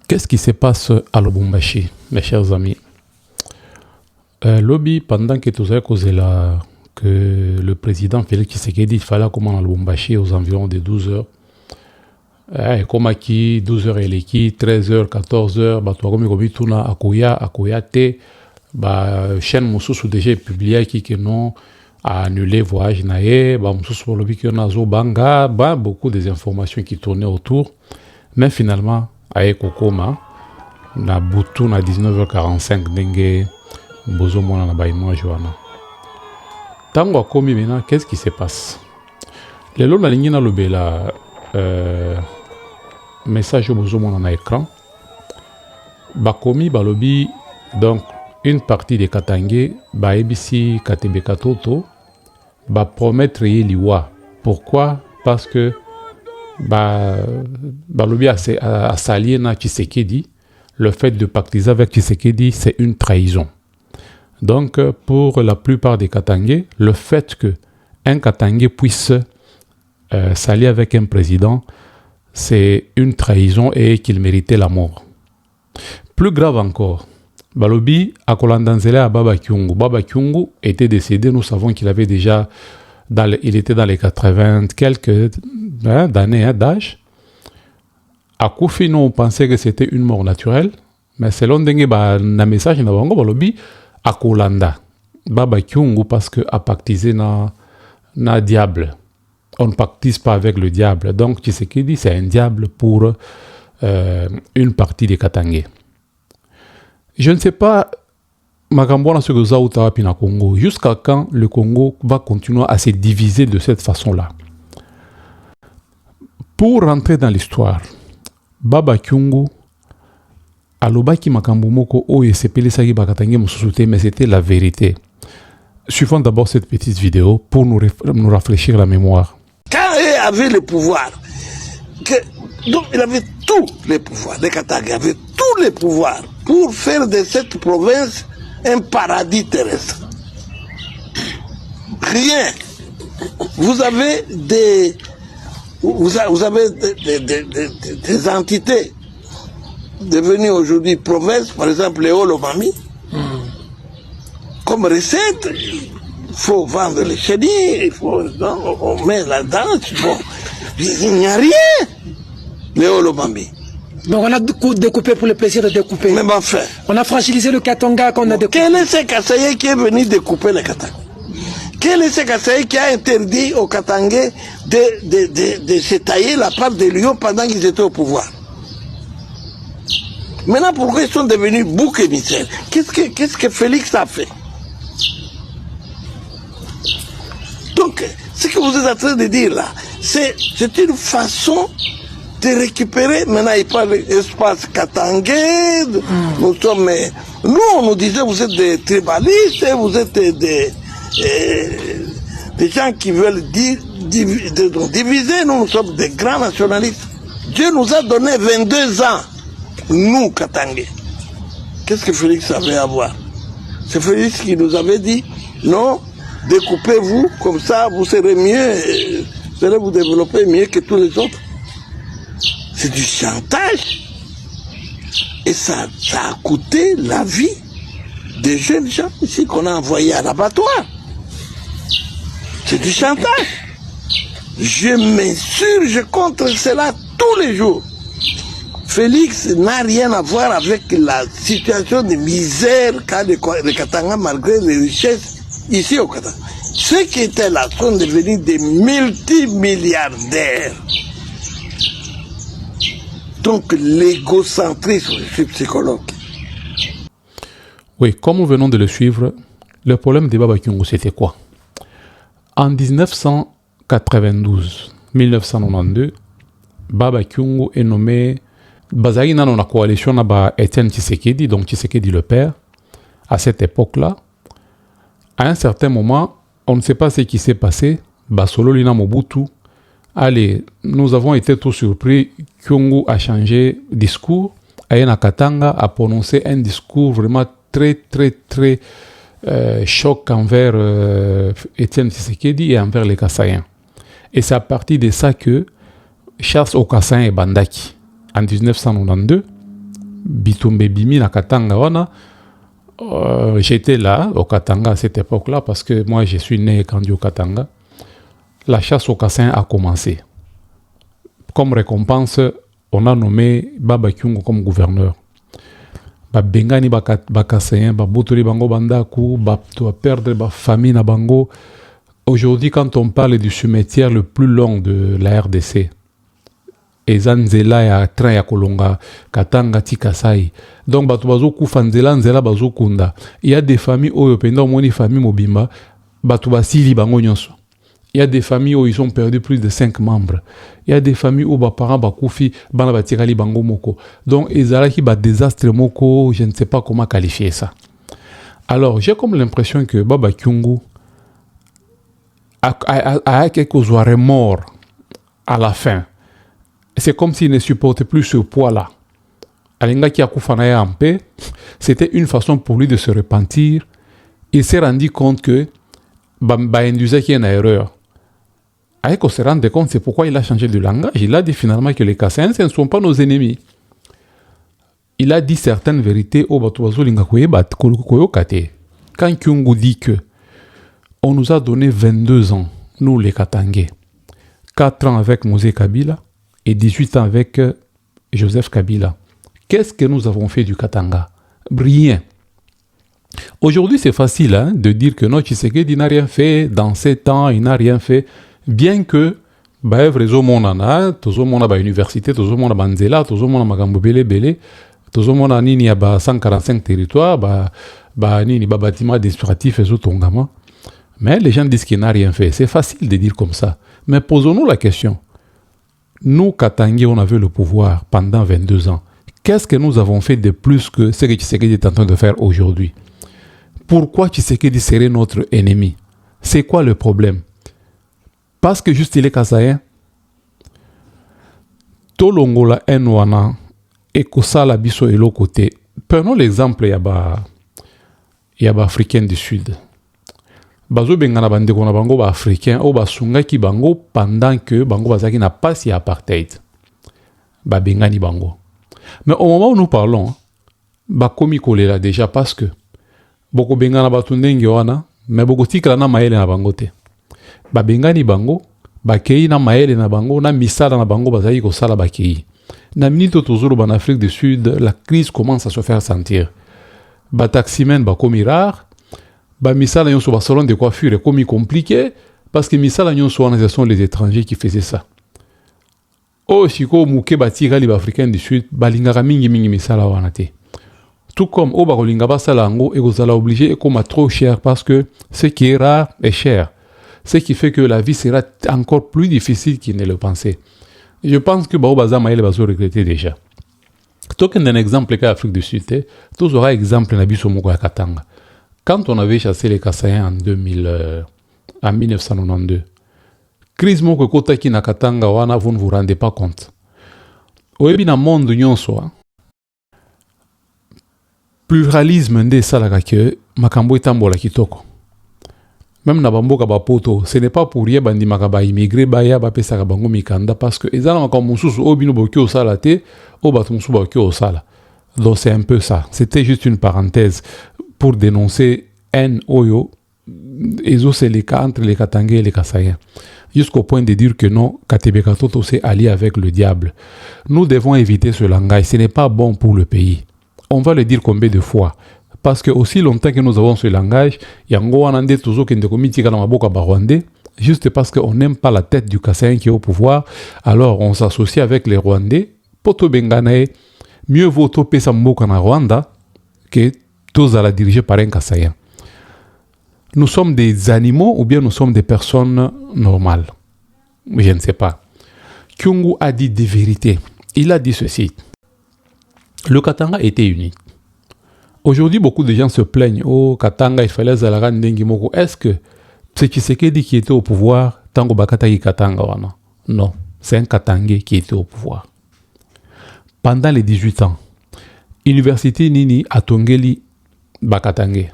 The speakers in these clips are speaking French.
Qu'est-ce qui se passe à Lubumbashi, mes chers amis? Lobby, pendant que tout causé là, que le président Félix Tshisekedi il fallait comment à Lubumbashi aux environs de 12 heures. Comme qui 12 heures et l'équipe, 13 heures, 14 heures, bah toi comme tout na akoya te, bah chaîne Moussousou déjà publié qui que non a annulé voyage naé, bah Moussousou lobby qui on a zo banga, bah beaucoup des informations qui tournaient autour, mais finalement aye kokoma na butu na 19h45 ndenge bozo mona na baïmo joana. Tango akomi maintenant, qu'est-ce qui se passe? Les lots na ligne na lobela message bozo mona na écran. Bakomi balobi donc une partie de Katangé ba ebisi Katebe Katoto ba promettre liwa. Pourquoi? Parce que balobi a salié na Tshisekedi. Le fait de pactiser avec Tshisekedi, c'est une trahison. Donc, pour la plupart des Katangais, le fait qu'un Katangais puisse s'allier avec un président, c'est une trahison et qu'il méritait la mort. Plus grave encore, balobi a Kolandanzele à Baba Kyungu. Baba Kyungu était décédé, nous savons qu'il avait déjà, il était dans les 80 quelques d'années d'âge. À Koufi, nous on pensait que c'était une mort naturelle, mais selon Dengue, na message na bango balobi à Kolanda, Baba Kyungu parce que a pactisé na diable. On ne pactise pas avec le diable. Donc Tshisekedi c'est un diable pour une partie des Katangais. Je ne sais pas Magambona ce que Zaouta Pina Congo jusqu'à quand le Congo va continuer à se diviser de cette façon-là. Pour rentrer dans l'histoire, Baba Kyungu alobaki makambo moko oyo esepelesaki bakatange mosusu te, mais c'était la vérité. Suivons d'abord cette petite vidéo pour nous rafraîchir la mémoire. Quand il avait le pouvoir, donc il avait tous les pouvoirs, les Katangais avaient tous les pouvoirs pour faire de cette province un paradis terrestre. Rien. Vous avez des entités devenues aujourd'hui provinces, par exemple les Olomami. Comme recette, il faut vendre les chenilles, on met là-dedans, bon, il n'y a rien, les Olomami. Donc on a découpé pour le plaisir de découper. Mais enfin. On a fragilisé le Katanga qu'on a découpé. Quel est ce Kasaye qui est venu découper les Katanga? Quel est ce Kasaye qui a interdit aux Katangais de se tailler la part des lions pendant qu'ils étaient au pouvoir? Maintenant, pourquoi ils sont devenus boucs émissaires? Qu'est-ce que Félix a fait? Donc, ce que vous êtes en train de dire là, c'est une façon de récupérer. Maintenant, il parle d'espace Katangais. Nous sommes. Nous, on nous disait, vous êtes des tribalistes, vous êtes des gens qui veulent diviser. Nous sommes des grands nationalistes. Dieu nous a donné 22 ans, nous, Katangais. Qu'est-ce que Félix avait à voir? C'est Félix qui nous avait dit, non, découpez-vous, comme ça vous serez mieux, vous allez vous développer mieux que tous les autres. C'est du chantage. Et ça a coûté la vie des jeunes gens ici qu'on a envoyés à l'abattoir. C'est du chantage. Je m'insurge contre cela tous les jours. Félix n'a rien à voir avec la situation de misère qu'a le Katanga malgré les richesses ici au Katanga. Ceux qui étaient là sont devenus des multimilliardaires. Donc l'égocentrisme, je suis psychologue. Oui, comme nous venons de le suivre, le problème de Baba Kyungu, c'était quoi? En 1992, Baba Kyungu est nommé Bazali dans la coalition de Etienne Tshisekedi, donc Tshisekedi le père, à cette époque-là. À un certain moment, on ne sait pas ce qui s'est passé, Basolo Lina Mobutu. Allez, nous avons été tous surpris. Kyungu a changé de discours. Ayana Katanga a prononcé un discours vraiment très choc envers Etienne Tshisekedi et envers les Kassaïens. Et c'est à partir de ça que Charles Okassaïen et Bandaki, en 1992, bitumbe bimi na Katanga wana. J'étais là au Katanga à cette époque-là parce que moi je suis né et grandi au Katanga. La chasse au cassin a commencé. Comme récompense, on a nommé Baba Kyungu comme gouverneur. Ba bengani ba kassayen, ba botoli bango bandaku, ba to perdre ba famille na bango. Aujourd'hui, quand on parle du cimetière le plus long de la RDC, Ezanzela ya train ya kolonga Katanga Tikasai. Donc bato bazo kufa nzela bazo kunda. Il y a des familles où pendant moni famille mobimba bato basili bango nyonso. Il y a des familles où ils ont perdu plus de 5 membres. Il y a des familles où ba parents bakufi bana batikali bango moko. Donc ezalaki ba désastre moko, je ne sais pas comment qualifier ça. Alors, j'ai comme l'impression que Baba Kyungu a quelques remords à la fin. C'est comme s'il ne supportait plus ce poids-là. Alinga qui a koufanaya en paix, c'était une façon pour lui de se repentir. Il s'est rendu compte que Baindusé qui est une erreur. Avec qu'on se rende compte, c'est pourquoi il a changé de langage. Il a dit finalement que les Kassaïens, ce ne sont pas nos ennemis. Il a dit certaines vérités au Batuazo Lingakoye Koyokate. Quand Kyungu dit que on nous a donné 22 ans, nous les Katangais, 4 ans avec Mosé Kabila, et 18 ans avec Joseph Kabila. Qu'est-ce que nous avons fait du Katanga? Rien. Aujourd'hui, c'est facile de dire que non, Tshisekedi n'a rien fait. Dans 7 ans, il n'a rien fait. Bien que, réseau monana, tozo mona ba université, tozo mona banzela, tozo mona magambo bele, tozo mona nini ya ba 145 territoires, nini ba bâtiment administratif et tongama. Mais les gens disent qu'il n'a rien fait. C'est facile de dire comme ça. Mais posons-nous la question. Nous, Katangais, on avait le pouvoir pendant 22 ans. Qu'est-ce que nous avons fait de plus que ce que Tshisekedi est en train de faire aujourd'hui? Pourquoi Tshisekedi serait notre ennemi? C'est quoi le problème? Parce que juste il est Kassaïen. Tolongola enwana et kosala biso elo côté. Prenons l'exemple yaba africain du Sud. Bazo bengana bandeko na bango ba africain o basunga ki bango pendant que bango bazaki na passe apartheid. Ba bengani bango. Mais au moment où nous parlons, ba komi kolela déjà parce que boko bengana batundenge wana, mais boko tikala na maele na bango te. Ba bengani bango, ba kei na maele na bango na misala na bango bazaki ko sala ba kei. Na minute toujours en Afrique du Sud, la crise commence à se faire sentir. Ba taximen ba komi rare. Ba misala nyonso ba salon de coiffure est comme compliqué parce que misala nyonso wana ce sont les étrangers qui faisaient ça. Oh siko muke batika li africain du Sud balingaka mingi misala wana te. Tout comme o bakolinga basala ngo et kozala obligé et comme trop cher parce que ce qui est rare est cher. Ce qui fait que la vie sera encore plus difficile qu'il ne le pensait. Je pense que ba baza maele bazo regretter déjà. Token un exemple qu'à Afrique du Sud, tous aura exemple na biso moko ya Katanga. Quand on avait chassé les Kassaïens en 1992, crise moko kotaki na Katanga wana, vous ne vous rendez pas compte. Oyebi na monde nyonso, pluralisme nde salaka ke makambo etambola kitoko. Même na bamboka bapoto, ce n'est pas pour rien bandimaka ba immigré baya ba pesaka bango mikanda parce que ezala makambo mususu obino boki osala te, o batu mususu boki osala. Donc c'est un peu ça. C'était juste une parenthèse pour dénoncer un oyo ezo c'est les cas entre les Katangais et les Kassaïens. Jusqu'au point de dire que non, Katebeka Toto s'est allié avec le diable. Nous devons éviter ce langage. Ce n'est pas bon pour le pays. On va le dire combien de fois? Parce que aussi longtemps que nous avons ce langage, yango wanande toujours kende komitika na maboka ba Rwandais, juste parce qu'on n'aime pas la tête du Kassaïen qui est au pouvoir, alors on s'associe avec les Rwandais. Poto benganae, mieux vaut toper sa mboka na Rwanda que tous à la diriger par un Kassaïen. Nous sommes des animaux ou bien nous sommes des personnes normales? Je ne sais pas. Kyungu a dit des vérités. Il a dit ceci. Le Katanga était unique. Aujourd'hui, beaucoup de gens se plaignent. Oh, Katanga, il fallait Zalaran Ndengimoko. Est-ce que c'est Tshisekedi qui était au pouvoir Tango Bakataki Katanga wana? Non, c'est un Katangais qui était au pouvoir. Pendant les 18 ans, Université Nini a Tongeli Bakatangais.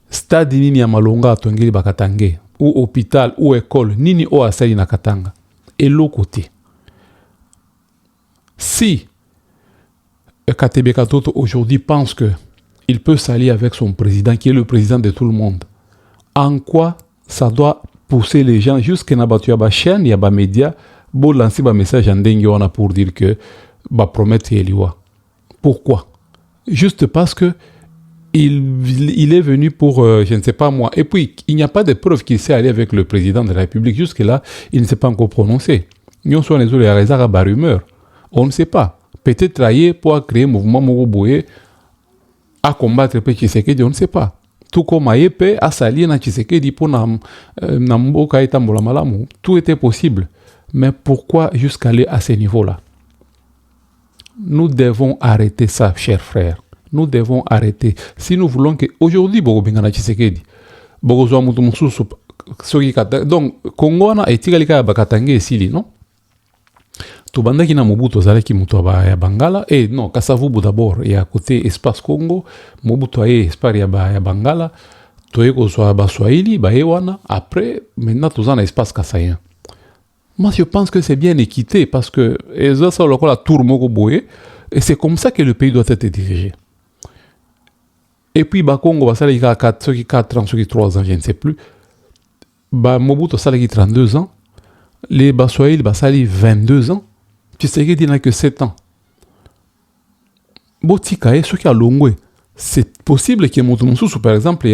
Stade Nini à Malonga a Tongeli Bakatangais. Ou hôpital, ou école, Nini o Asali na Katanga. Et l'autre côté. Si Katebe Katoto aujourd'hui pense que il peut s'allier avec son président, qui est le président de tout le monde. En quoi ça doit pousser les gens jusqu'à n'abatu à la chaîne, il y a des médias, pour lancer un message en dengue pour dire que va promettre Eliwa. Pourquoi? Juste parce que il est venu pour, je ne sais pas moi. Et puis, il n'y a pas de preuve qu'il s'est allé avec le président de la République. Jusque-là, il ne s'est pas encore prononcé. Nous sommes les rumeurs. On ne sait pas. Peut-être travailler pour créer un mouvement Mogoboye à combattre Tshisekedi, on ne sait pas. Tout comme Ayepe a s'allier na Tshisekedi pour Namboka et Tambola Malamu. Tout était possible. Mais pourquoi jusqu'à aller à ce niveau-là? Nous devons arrêter ça, chers frères. Nous devons arrêter. Si nous voulons que aujourd'hui, Bogobingana Tshisekedi, Bogozoa Mutumosusu, donc, Congo na etikalika bakatange esili, non? Tobanda kina Mobutu zalaki mutu ya Bangala et non Kasavubu d'abord et à côté espace Congo Mobutu aye espace ya Bangala toye ko so ba Swahili ba ewana après maintenant tozana espace Kasayen. Moi je pense que c'est bien équité parce que ça ça la tour moko boye et c'est comme ça que le pays doit être dirigé. Et puis ba Congo ba sala 4 ans, 3 ans, je ne sais plus. Ba Mobutu sala 32 ans. Les Baswahili ba sali 22 ans. Tshisekedi n'a que 7 ans. Botika, ce qui a longé, c'est possible que Moutoumousou, par exemple, il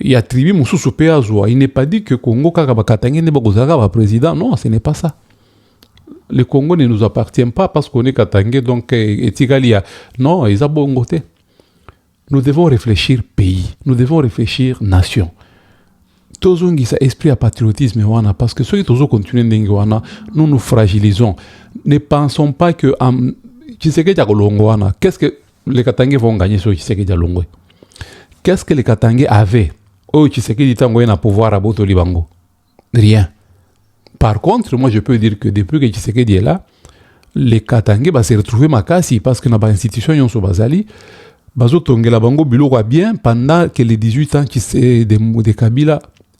y a tribu Moussou Péazoua. Il n'est pas dit que Congo Kakabakatangi n'est pas président. Non, ce n'est pas ça. Le Congo ne nous appartient pas parce qu'on est Katangé, donc Etigalia. Non, ils ont bon côté. Nous devons réfléchir pays. Nous devons réfléchir nation. Tous ça esprit à patriotisme parce que ceux qui toujours continuent d'engager, nous nous fragilisons. Ne pensons pas que Tshisekedi a Kolongwana. Qu'est-ce que les Katangais vont gagner sur Tshisekedi à Longwe? Qu'est-ce que les Katangais avaient? Oh, Tshisekedi est en pouvoir à Boto Libango. Rien. Par contre, moi je peux dire que depuis que Tshisekedi est là, les Katangais vont se retrouver makasi parce que dans l'institution ils sont basali. Bazo Tongela Bango Biloko bien pendant que les 18 ans qui c'est de Kabila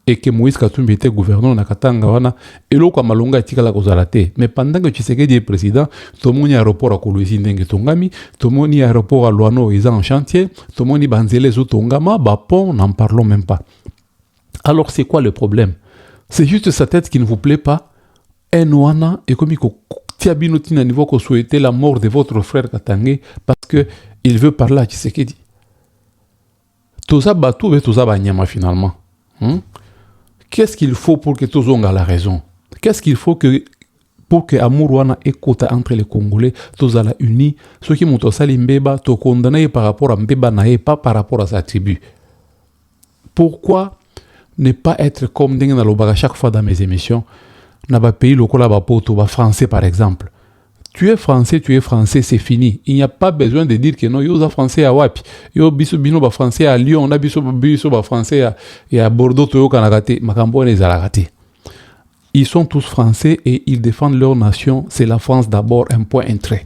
et que Moïse Katumbi était gouverneur na Katanga wana eloko malonga tikala kozalate. Mais pendant que Tshisekedi est président, tout le monde aéroport à Kolwezi ndenge tongami, tout le monde aéroport à Luano ils sont en chantier, tout le monde banzele zo tongama, ba pont n'en parlons même pas. Alors c'est quoi le problème? C'est juste sa tête qui ne vous plaît pas. Enwana et comme il tiabinoti na niveau que souhaitez la mort de votre frère Katangé parce que il veut parler à Tshisekedi. Tout ça batou et tout ça banyama finalement. Qu'est-ce qu'il faut pour que tout le monde ait la raison? Qu'est-ce qu'il faut pour que Amourwana écoute entre les Congolais, tous à la unis, ceux qui m'ont sali mbeba, to condamné par rapport à mbeba nae, pas par rapport à sa tribu. Pourquoi ne pas être comme Dengue Nalobaga chaque fois dans mes émissions, n'a pas pays local là poto, français par exemple. Tu es français, c'est fini. Il n'y a pas besoin de dire que non, yo français à Wapi, yo biso bino ba français à Lyon, on a biso ba français à Bordeaux, toyo kanagate, makambo les alagate. Ils sont tous français et ils défendent leur nation. C'est la France d'abord, un point, un trait.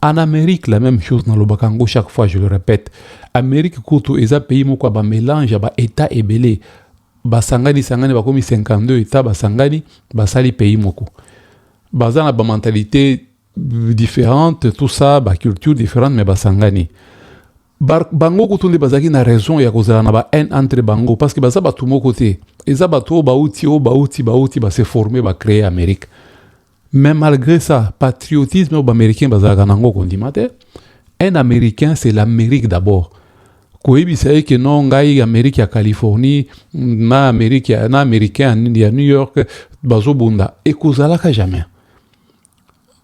En Amérique, la même chose dans le Bakango, chaque fois je le répète. Amérique, Koutou, et ça pays moko ba mélange, ba État et belé. Basangani, ba komi 52 États, basangani, basali pays moko. Bazana ba mentalité différente, tout ça, ba culture différente, mais basangani. Bango kutunde bazaki na raison ya kozala na ba haine entre bango parce que baza ba tout mo côté. Eza ba to ba outi ba se former ba créer Amérique. Mais malgré ça, patriotisme ba américain bazaka nango kondimate. Un américain, c'est l'Amérique d'abord. Koyebi sai que non ngai Amérique ya Californie, na américain ya New York, bazo bunda et kozala ka jamais.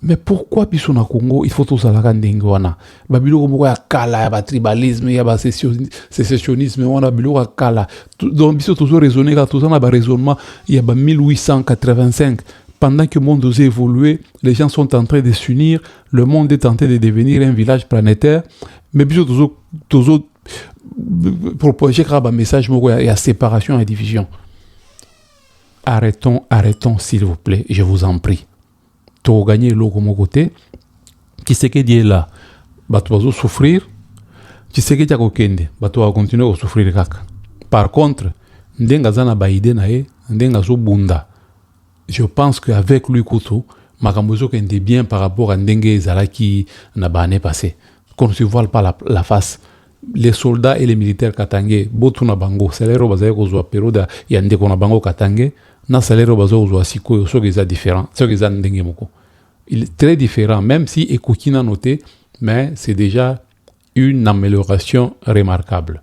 Mais pourquoi biso na Congo il faut tout ça la ndenge wana babilo moko ya kala ya ba tribalisme ya ba sécessionnisme wana babilo ya kala donc biso toujours raisonner ka tout ça na ba raisonnement il y a ba 1885 pendant que le monde a évolué, les gens sont en train de s'unir, le monde est en train de devenir un village planétaire, mais biso toujours propager un message moko ya séparation et division. Arrêtons s'il vous plaît, je vous en prie. To gagner l'eau comme côté, qui sait qu'il est là, bato va souffrir, qui sait qu'il y a kokende, bato va continuer à souffrir kaka. Par contre, ndenga zana baide na e, ndenga zo bunda. Je pense qu'avec lui Koutou, Makambozo qui est bien par rapport à Ndenge Zalaki n'a pas année passée. Qu'on ne se voile pas la face. Les soldats et les militaires katangais, botu na bango, salaire bazaye kozwa période ya ndeko na bango katangais, na salaire bazaye kozwa siko, so qu'ils sont différents, so qu'ils sont Ndenge moko. Il est très différent, même si Ekokina noté, mais c'est déjà une amélioration remarquable.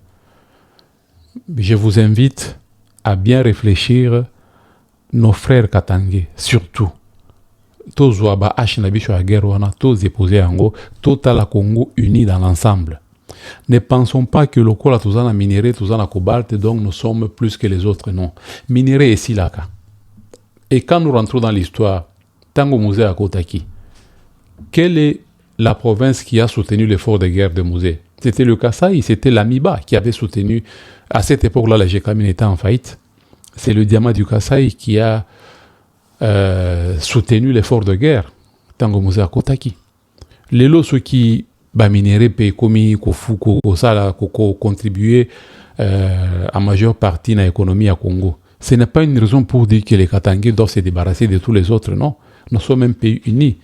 Je vous invite à bien réfléchir nos frères katangais, surtout. Tous ba Ashinabicho à guerre wana, tous déposés en go, total la Congo unis dans l'ensemble. Ne pensons pas que le Kola tous en minerai, tous en cobalt, donc nous sommes plus que les autres, non. Minerai est silaka. Et quand nous rentrons dans l'histoire, Tango Musée à Kotaki, quelle est la province qui a soutenu l'effort de guerre de Musée? C'était le Kasaï, c'était l'Amiba qui avait soutenu. À cette époque-là, la Gécamine était en faillite. C'est le diamant du Kasaï qui a soutenu l'effort de guerre. Tango Musée à Kotaki. Les lots, ceux qui minéré, komi, kofu, kosala, koko, contribuer en majeure partie dans l'économie à Congo. Ce n'est pas une raison pour dire que les Katangais doivent se débarrasser de tous les autres, non. Nous sommes un pays uni.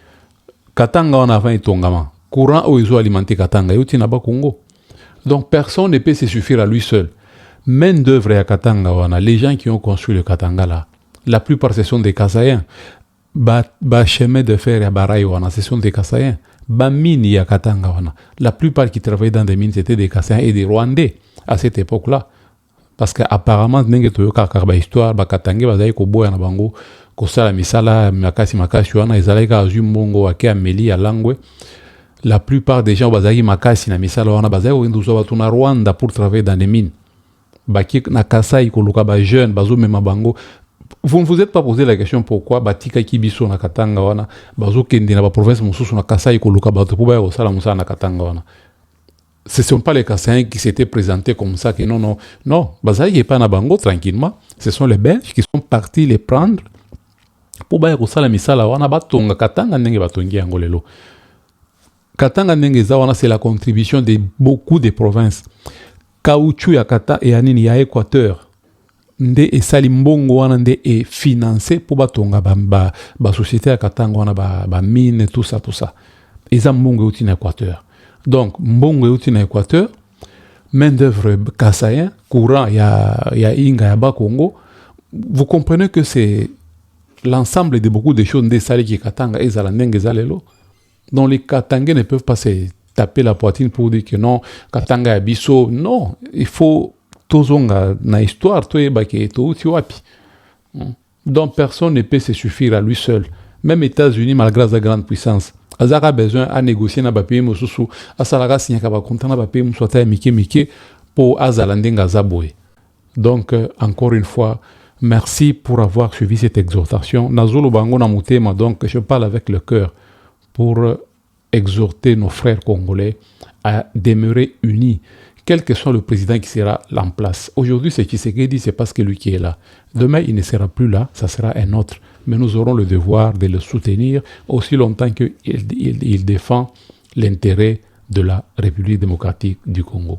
Katanga en avant et Tongama. Courant où ils ont alimenté Katanga, et n'a pas Congo. Donc personne ne peut se suffire à lui seul. Main d'œuvre à Katanga, les gens qui ont construit le Katanga là, la plupart ce sont des Kasaïens. Chemin de fer à Baraï, ce sont des Kasaïens. Mine ya Katanga wana. La plupart qui travaillaient dans des mines c'était des Kasaïens et des Rwandais à cette époque-là. Parce qu'apparemment, n'enge toyoka karba histoire, Katanga bazayi ko boya na bango, ko sala misala makasi wana ezaleka azu mbongo ake ameli ya langwe. La plupart des gens bazayi makasi na misala wana bazayi ko nduzo batu na Rwanda pour travailler dans des mines. Baki na Kasai ko luka ba jeune bazo mema bango. Vous ne vous êtes pas posé la question pourquoi Batika Kibiso na Katanga wana bazo kendi na ba province mususu na Kasai ko luka bato pour ba ko sala musa na Katanga wana. Ce ne sont pas les Kassaïens qui s'étaient présentés comme ça que non bazayi pas na bango tranquillement, ce sont les Belges qui sont partis les prendre pour ba ko sala misala wana batonga Katanga ndenge batongi yango lelo. Katanga ndenge za wana c'est la contribution de beaucoup de provinces. Caoutchouc ya Kata et anini ya Équateur. Nde esali mbongo wana nde e financé pour batonga ba société à Katanga wana ba mine tout ça eza mbongo uti na Équateur. Donc mbongo uti na Équateur, main d'œuvre Kasaïen, courant ya Inga ya Congo. Vous comprenez que c'est l'ensemble de beaucoup de choses nde sali ki Katanga ezala ndenge ezalelo. Donc les Katangais ne peuvent pas se taper la poitrine pour dire que non Katanga ya biso, non, il faut tozonga na histoire to ebake to uti wapi. Donc personne ne peut se suffire à lui seul. Même États-Unis malgré sa grande puissance, azaka besoin à négocier na ba pays mususu, asalaka signaka ba contrat na ba pays mususu ta mike pour azalandenga zaboy. Donc encore une fois, merci pour avoir suivi cette exhortation. Nazolo bango na mutema, donc je parle avec le cœur pour exhorter nos frères congolais à demeurer unis. Quel que soit le président qui sera en place. Aujourd'hui, c'est Tshisekedi, c'est parce que lui qui est là. Demain, il ne sera plus là, ça sera un autre. Mais nous aurons le devoir de le soutenir aussi longtemps qu'il défend l'intérêt de la République démocratique du Congo.